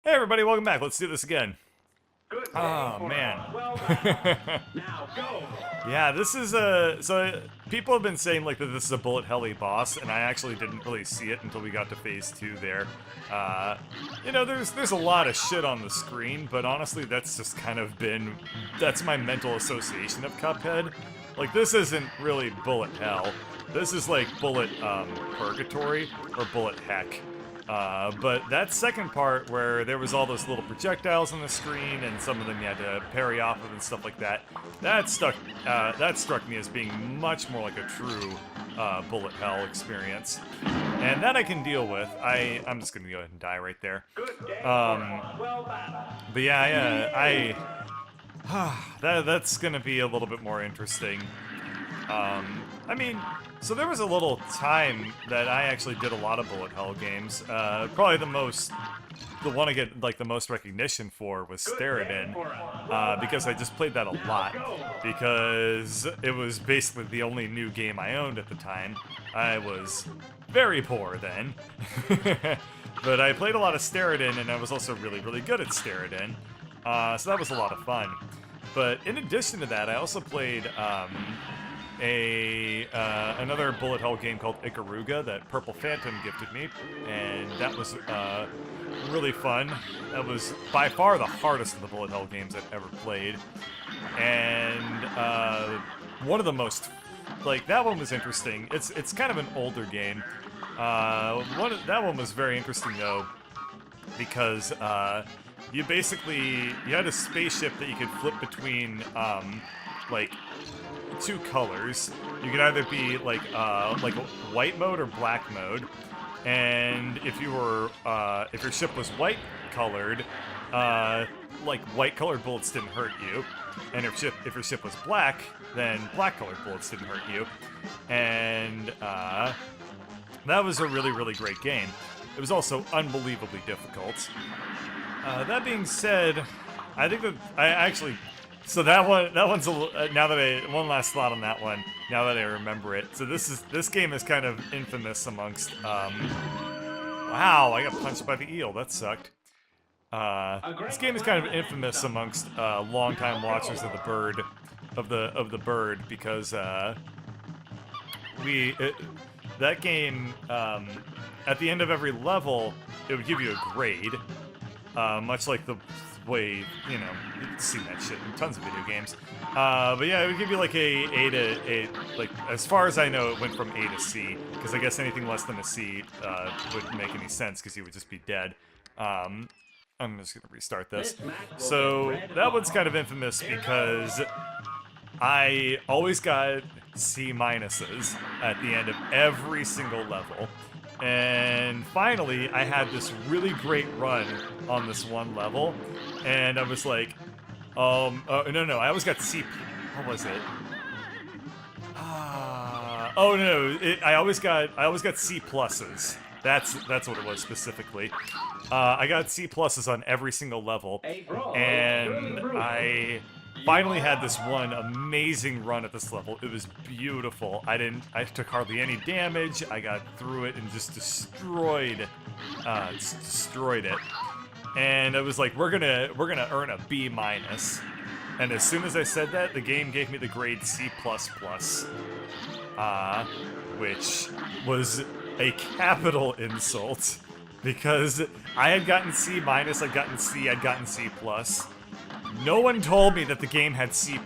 Hey everybody, welcome back. Let's do this again. Good day Oh for man. a well done. Now go. Yeah, this is a people have been saying like that this is a bullet helly boss, and I actually didn't really see it until we got to phase 2 there. You know, there's a lot of shit on the screen, but honestly that's just kind of been that's my mental association of Cuphead. Like this isn't really bullet hell. This is like bullet purgatory or bullet heck. But that second part where there was all those little projectiles on the screen and some of them you had to parry off of and stuff like that, that struck me as being much more like a true bullet hell experience. And that I can deal with. I'm just gonna go ahead and die right there. Good day for a well done. But yeah, that's gonna be a little bit more interesting. I mean, so there was a little time that I actually did a lot of bullet hell games. Probably the one I get like the most recognition for was Steriden, because I just played that a lot. Because it was basically the only new game I owned at the time. I was very poor then. But I played a lot of Steriden, and I was also really, really good at Steriden. So that was a lot of fun. But in addition to that, I also played another bullet hell game called Ikaruga that Purple Phantom gifted me, and that was really fun. That was by far the hardest of the bullet hell games I've ever played, and one of the most that one was interesting. It's kind of an older game. That one was very interesting though, because you had a spaceship that you could flip between like two colors. You could either be like white mode or black mode, and if your ship was white colored, like white colored bullets didn't hurt you, and if your ship was black, then black colored bullets didn't hurt you, and that was a really, really great game. It was also unbelievably difficult. That being said, I think that I actually. So that one's a little, one last thought on that one. Now that I remember it, so this game is kind of infamous amongst. Wow, I got punched by the eel. That sucked. This game is kind of infamous amongst longtime watchers of the bird, because that game at the end of every level it would give you a grade, much like the way, you know, you've seen that shit in tons of video games. But yeah, it would give you like a to like, as far as I know, it went from A to C, because I guess anything less than a C wouldn't make any sense, because you would just be dead. I'm just gonna restart this. So that one's kind of infamous because I always got C minuses at the end of every single level. And finally, I had this really great run on this one level, and I was like, no, I always got C. What was it? Oh no, I always got C pluses. That's what it was specifically. I got C pluses on every single level, and I finally had this one amazing run at this level. It was beautiful. I took hardly any damage. I got through it and just destroyed it. And I was like, we're gonna earn a B minus. And as soon as I said that, the game gave me the grade C++, which was a capital insult, because I had gotten C minus, I'd gotten C, I'd gotten C plus. No one told me that the game had C++.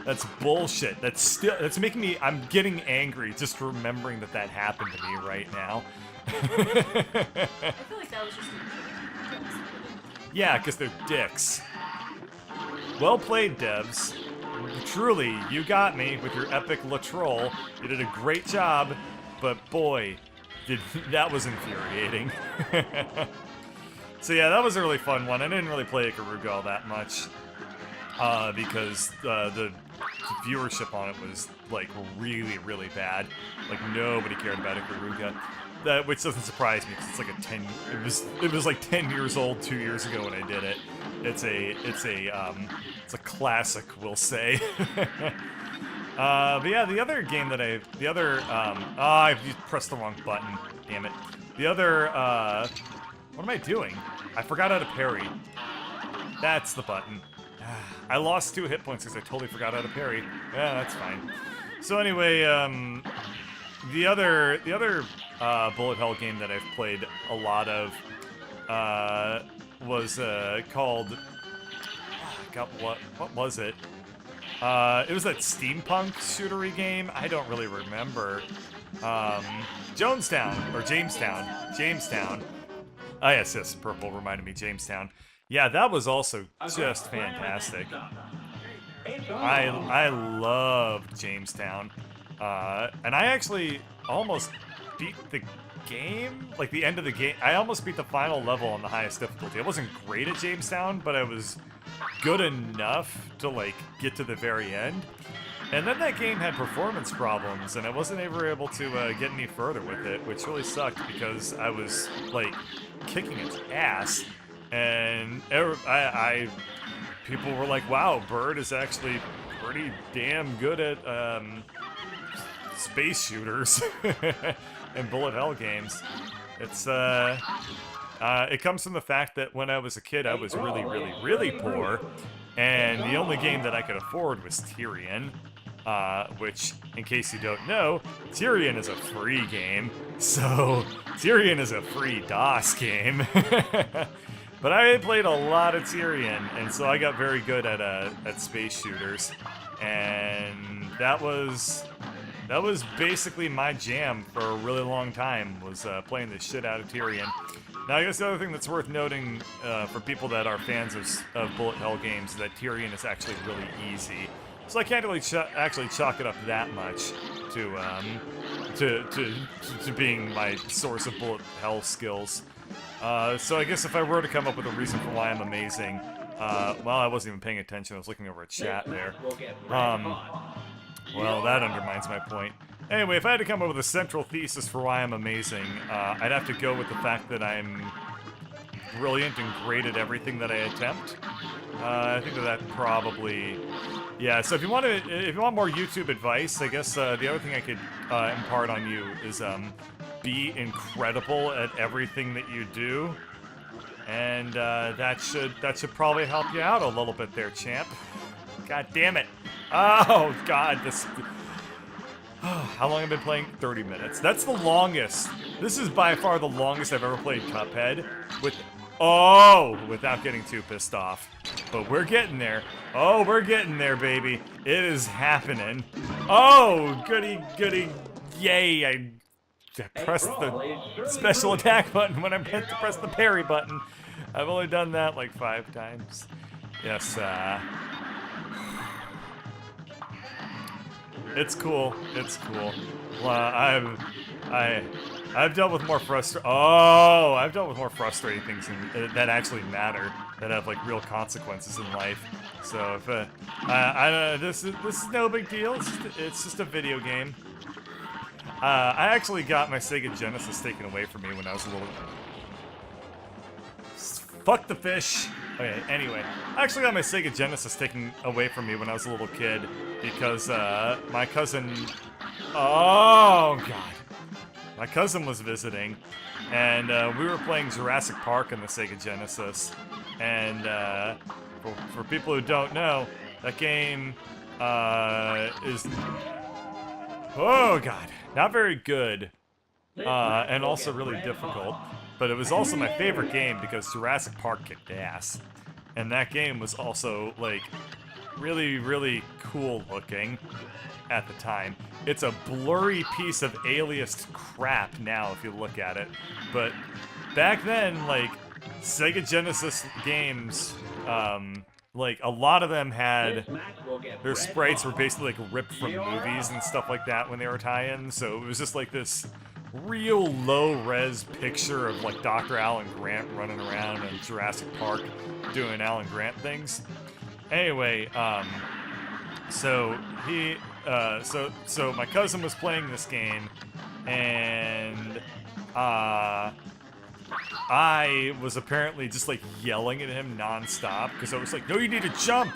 That's bullshit. That's making me, I'm getting angry just remembering that happened to me right now. I feel like that was just Yeah, because they're dicks. Well played, devs. Truly, you got me with your epic Latrol. You did a great job, but boy, that was infuriating. So yeah, that was a really fun one. I didn't really play Ikaruga all that much, because the viewership on it was like really, really bad. Like nobody cared about Ikaruga, which doesn't surprise me because it's like it was like 10 years old 2 years ago when I did it. It's a classic, we'll say. But yeah, the other game that I pressed the wrong button. Damn it. The other What am I doing? I forgot how to parry. That's the button. I lost 2 hit points because I totally forgot how to parry. Yeah, that's fine. So anyway, the other bullet hell game that I've played a lot of was called. God, what was it? It was that steampunk shootery game. I don't really remember. Jonestown or Jamestown. Oh yes, purple reminded me Jamestown. Yeah, that was also just fantastic. I loved Jamestown, and I actually almost beat the game, like the end of the game. I almost beat the final level on the highest difficulty. I wasn't great at Jamestown, but I was good enough to like get to the very end. And then that game had performance problems, and I wasn't ever able to get any further with it, which really sucked because I was like kicking its ass, and people were like, "Wow, Bird is actually pretty damn good at space shooters and bullet hell games." It's it comes from the fact that when I was a kid, I was really, really, really poor, and the only game that I could afford was Tyrion. Which, in case you don't know, Tyrion is a free game, so Tyrion is a free DOS game. But I played a lot of Tyrion, and so I got very good at space shooters, and that was basically my jam for a really long time, was playing the shit out of Tyrion. Now, I guess the other thing that's worth noting for people that are fans of bullet hell games is that Tyrion is actually really easy. So I can't really actually chalk it up that much to being my source of bullet hell skills. So I guess if I were to come up with a reason for why I'm amazing, well, I wasn't even paying attention. I was looking over at chat there. Well, that undermines my point. Anyway, if I had to come up with a central thesis for why I'm amazing, I'd have to go with the fact that I'm brilliant and great at everything that I attempt. I think that probably, yeah. So if you want more YouTube advice, I guess the other thing I could impart on you is be incredible at everything that you do, and that should probably help you out a little bit there, champ. God damn it! Oh God, this. How long have I been playing? 30 minutes. That's the longest. This is by far the longest I've ever played Cuphead without getting too pissed off. But we're getting there. Oh, we're getting there, baby. It is happening. Oh, goody, goody, yay. I pressed the special attack button when I meant to press the parry button. I've only done that like 5 times. Yes, it's cool. It's cool. I've dealt with more I've dealt with more frustrating things that actually matter, that have like real consequences in life. So if this is no big deal. It's just a video game. I actually got my Sega Genesis taken away from me when I was a little. Fuck the fish. Okay, anyway, I actually got my Sega Genesis taken away from me when I was a little kid because my cousin. Oh God. My cousin was visiting, and we were playing Jurassic Park on the Sega Genesis. And for people who don't know, that game is, oh God, not very good, and also really difficult. But it was also my favorite game because Jurassic Park kicked ass, and that game was also like really, really cool looking at the time. It's a blurry piece of aliased crap now if you look at it, but back then, like, Sega Genesis games, like, a lot of them had, their sprites were basically like ripped from movies and stuff like that when they were tie-ins, so it was just like this real low-res picture of like Dr. Alan Grant running around in Jurassic Park doing Alan Grant things. Anyway, so my cousin was playing this game, and I was apparently just like yelling at him nonstop because I was like, "No, you need to jump,"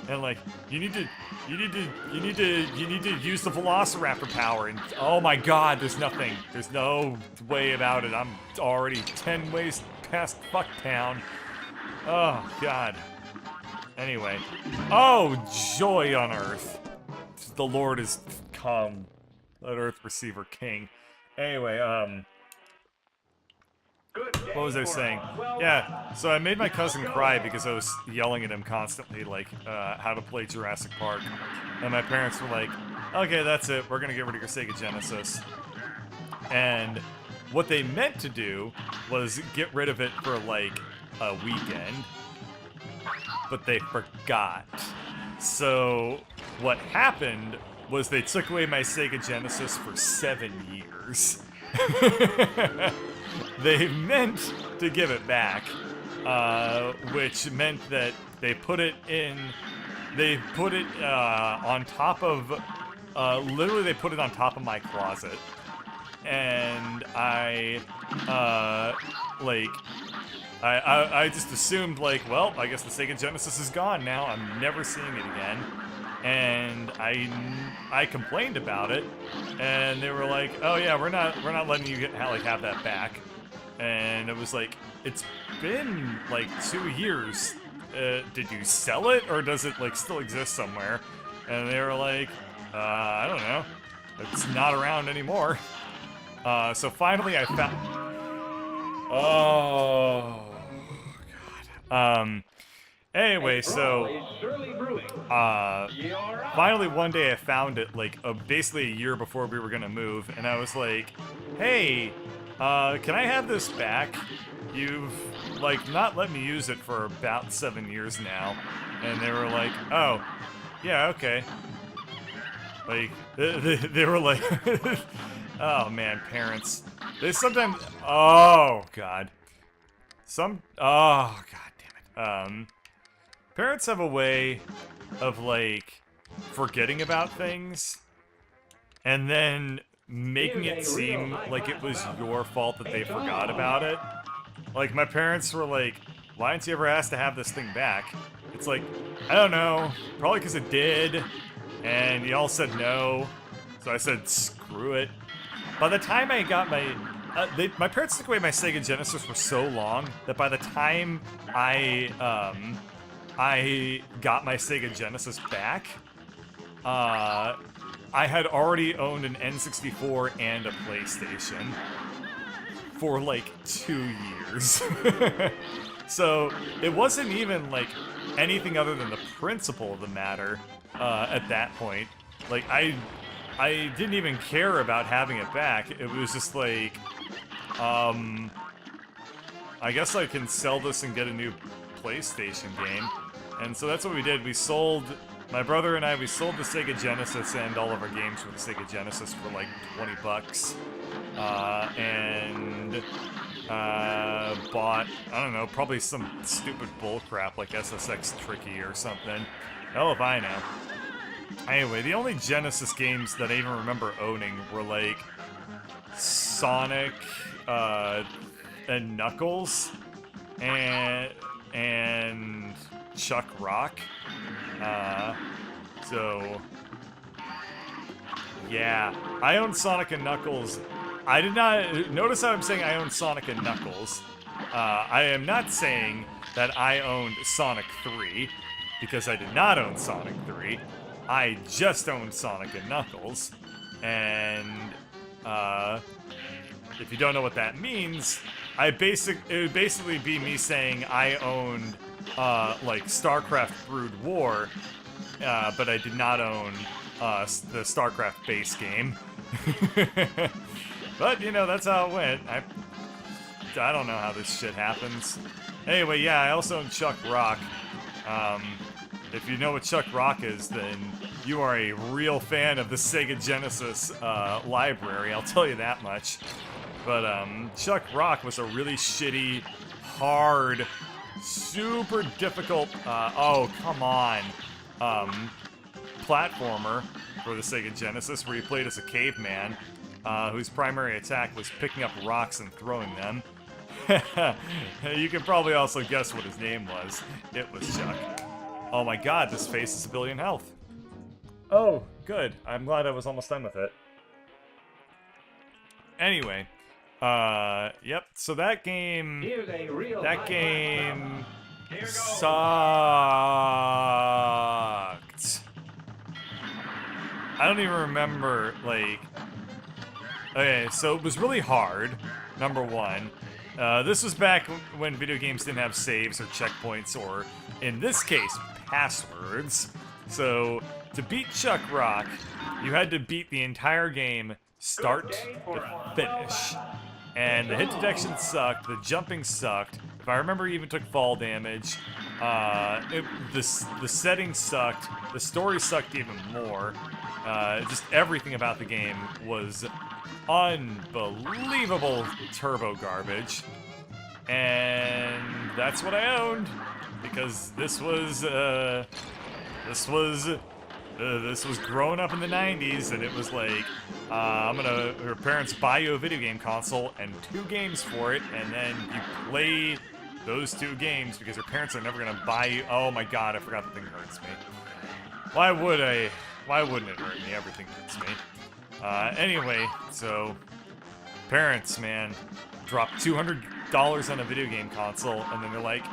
and like, you need to use the Velociraptor power." And oh my God, there's no way about it. I'm already 10 ways past Fucktown. Oh, God. Anyway. Oh, joy on earth. The Lord is come. Let earth receive her king. Anyway, Good day what was I for saying? us. Well Yeah, so I made my cousin cry because I was yelling at him constantly, like, how to play Jurassic Park. And my parents were like, okay, that's it, we're gonna get rid of your Sega Genesis. And what they meant to do was get rid of it for, like, a weekend. But they forgot. So, what happened was they took away my Sega Genesis for 7 years. They meant to give it back, which meant that they put it in. They put it on top of. Literally, they put it on top of my closet, and I just assumed like, well, I guess the Sega Genesis is gone now. I'm never seeing it again. And I complained about it, and they were like, "Oh yeah, we're not letting you have that back." And it was like, it's been like 2 years. Did you sell it, or does it like still exist somewhere? And they were like, I don't know. It's not around anymore. So finally, I found. Oh God. Anyway, so. Finally one day I found it, like, basically a year before we were gonna move, and I was like, hey, can I have this back? You've, like, not let me use it for about 7 years now. And they were like, oh, yeah, okay. Like, they were like, oh man, parents. They sometimes, oh god. Oh god damn it. Parents have a way of, like, forgetting about things, and then making it seem like it was your fault that they forgot about it. Like, my parents were like, why didn't you ever ask to have this thing back? It's like, I don't know, probably because it did, and y'all said no, so I said screw it. By the time I got my... my parents took away my Sega Genesis for so long that by the time I got my Sega Genesis back, I had already owned an N64 and a PlayStation for like 2 years. So it wasn't even like anything other than the principle of the matter at that point. Like I didn't even care about having it back. It was just like, I guess I can sell this and get a new PlayStation game. And so that's what we did. We sold, my brother and I, we sold the Sega Genesis and all of our games for the Sega Genesis for like 20 bucks. And bought, I don't know, probably some stupid bullcrap like SSX Tricky or something. Hell if I know. Anyway, the only Genesis games that I even remember owning were like Sonic and Knuckles and Chuck Rock. So yeah, I own Sonic and Knuckles. I did not notice how I'm saying I own Sonic and Knuckles. I am not saying that I owned Sonic 3 because I did not own Sonic 3. I just owned Sonic and Knuckles, and if you don't know what that means, it would basically be me saying I owned like StarCraft Brood War, but I did not own the StarCraft base game. But you know, that's how it went. I don't know how this shit happens. Anyway, yeah, I also own Chuck Rock. If you know what Chuck Rock is, then you are a real fan of the Sega Genesis library, I'll tell you that much. But Chuck Rock was a really shitty, hard, super difficult, oh, come on, platformer for the Sega Genesis where you played as a caveman whose primary attack was picking up rocks and throwing them. You can probably also guess what his name was. It was Chuck. Oh my god, this face is 1 billion health. Oh, good. I'm glad I was almost done with it. Anyway, yep. So that game Here's a real that life game Here goes. sucked. I don't even remember, like... Okay, so it was really hard, number one. This was back when video games didn't have saves or checkpoints or, in this case, passwords. So, to beat Chuck Rock, you had to beat the entire game start to finish. And the hit detection sucked, the jumping sucked. If I remember, you even took fall damage. The settings sucked, the story sucked even more. Just everything about the game was unbelievable turbo garbage. And that's what I owned, because this was growing up in the 90s, and it was like, your parents buy you a video game console and 2 games for it, and then you play those 2 games because your parents are never gonna buy you. Oh my god, I forgot the thing hurts me. Why wouldn't it hurt me? Everything hurts me. Anyway, so parents, man, drop $200 on a video game console, and then they're like,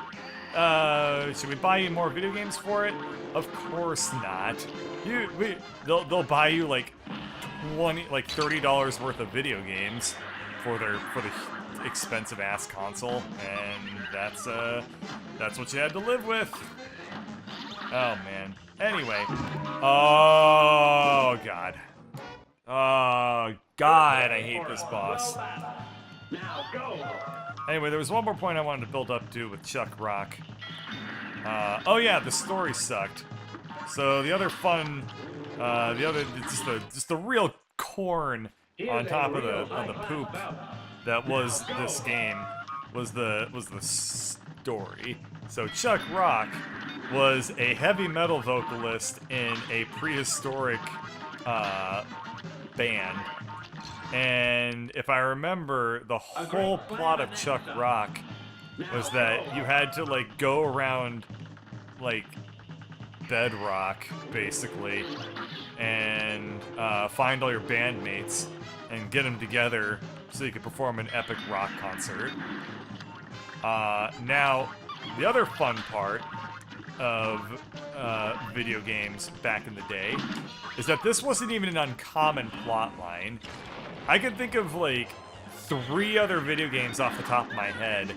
should we buy you more video games for it? Of course not. They'll buy you like $30 worth of video games for the expensive ass console, and that's what you had to live with. Oh man. Anyway. Oh god. Oh god, I hate this boss. Now go. Anyway, there was one more point I wanted to build up to with Chuck Rock. Oh yeah, the story sucked. So the other fun, just the real corn on top of the poop that was this game was the story. So Chuck Rock was a heavy metal vocalist in a prehistoric band. And if I remember, the whole plot of Chuck Rock was that you had to, like, go around, like, bedrock, basically, and find all your bandmates and get them together so you could perform an epic rock concert. Now, the other fun part of video games back in the day is that this wasn't even an uncommon plot line. I could think of like 3 other video games off the top of my head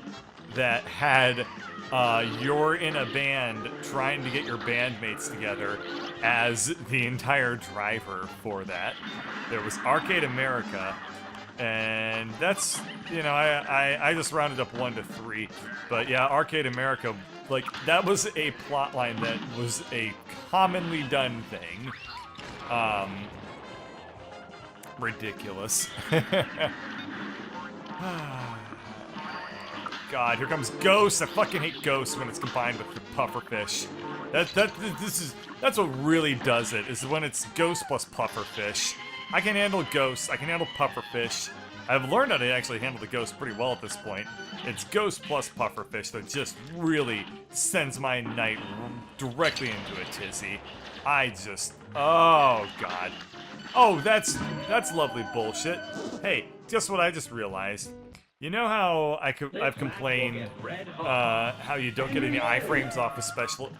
that had you're in a band trying to get your bandmates together as the entire driver for that. There was Arcade America, and that's, you know, I just rounded up 1 to 3, but yeah, Arcade America, like, that was a plot line that was a commonly done thing. Ridiculous. God, here comes Ghost. I fucking hate Ghost when it's combined with the pufferfish. That's what really does it, is when it's Ghost plus pufferfish. I can handle Ghost, I can handle pufferfish. I've learned how to actually handle the Ghost pretty well at this point. It's Ghost plus pufferfish that just really sends my night directly into a tizzy. Oh god. Oh, that's lovely bullshit. Hey, guess what I just realized? You know how I've complained how you don't get any iframes off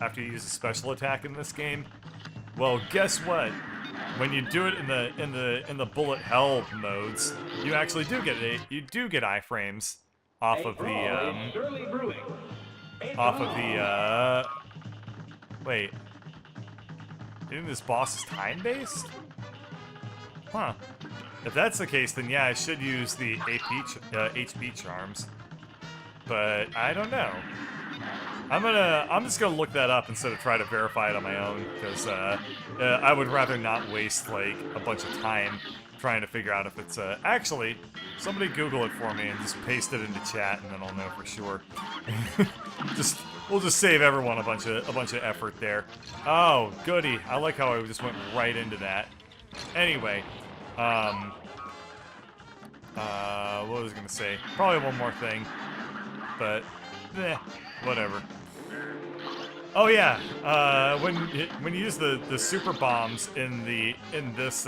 after you use a special attack in this game? Well, guess what? When you do it in the bullet hell modes, you actually do get iframes off of the wait. Isn't this boss is time-based? Huh. If that's the case, then yeah, I should use the HP charms. But I don't know. I'm just gonna look that up instead of try to verify it on my own, because I would rather not waste like a bunch of time trying to figure out if it's actually, somebody Google it for me and just paste it into chat, and then I'll know for sure. We'll just save everyone a bunch of effort there. Oh, goody! I like how I just went right into that. Anyway, what was I gonna say? Probably one more thing, but whatever. Oh yeah, when you use the super bombs in this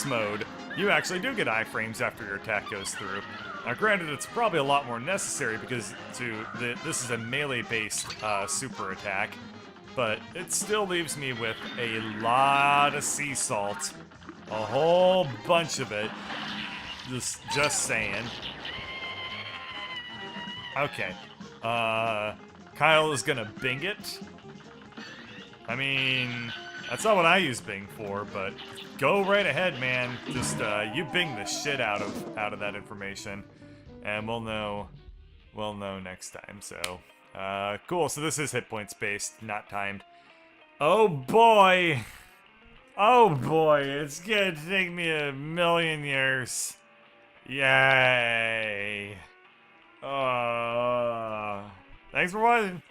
mode, you actually do get iframes after your attack goes through. Now, granted, it's probably a lot more necessary because this is a melee-based super attack, but it still leaves me with a lot of sea salt. A whole bunch of it. Just saying. Okay. Kyle is gonna Bing it. I mean, that's not what I use Bing for, but go right ahead, man. Just you Bing the shit out of that information, and we'll know next time. So, cool. So this is hit points based, not timed. Oh boy. Oh boy, it's gonna take me 1,000,000 years. Yay. Thanks for watching.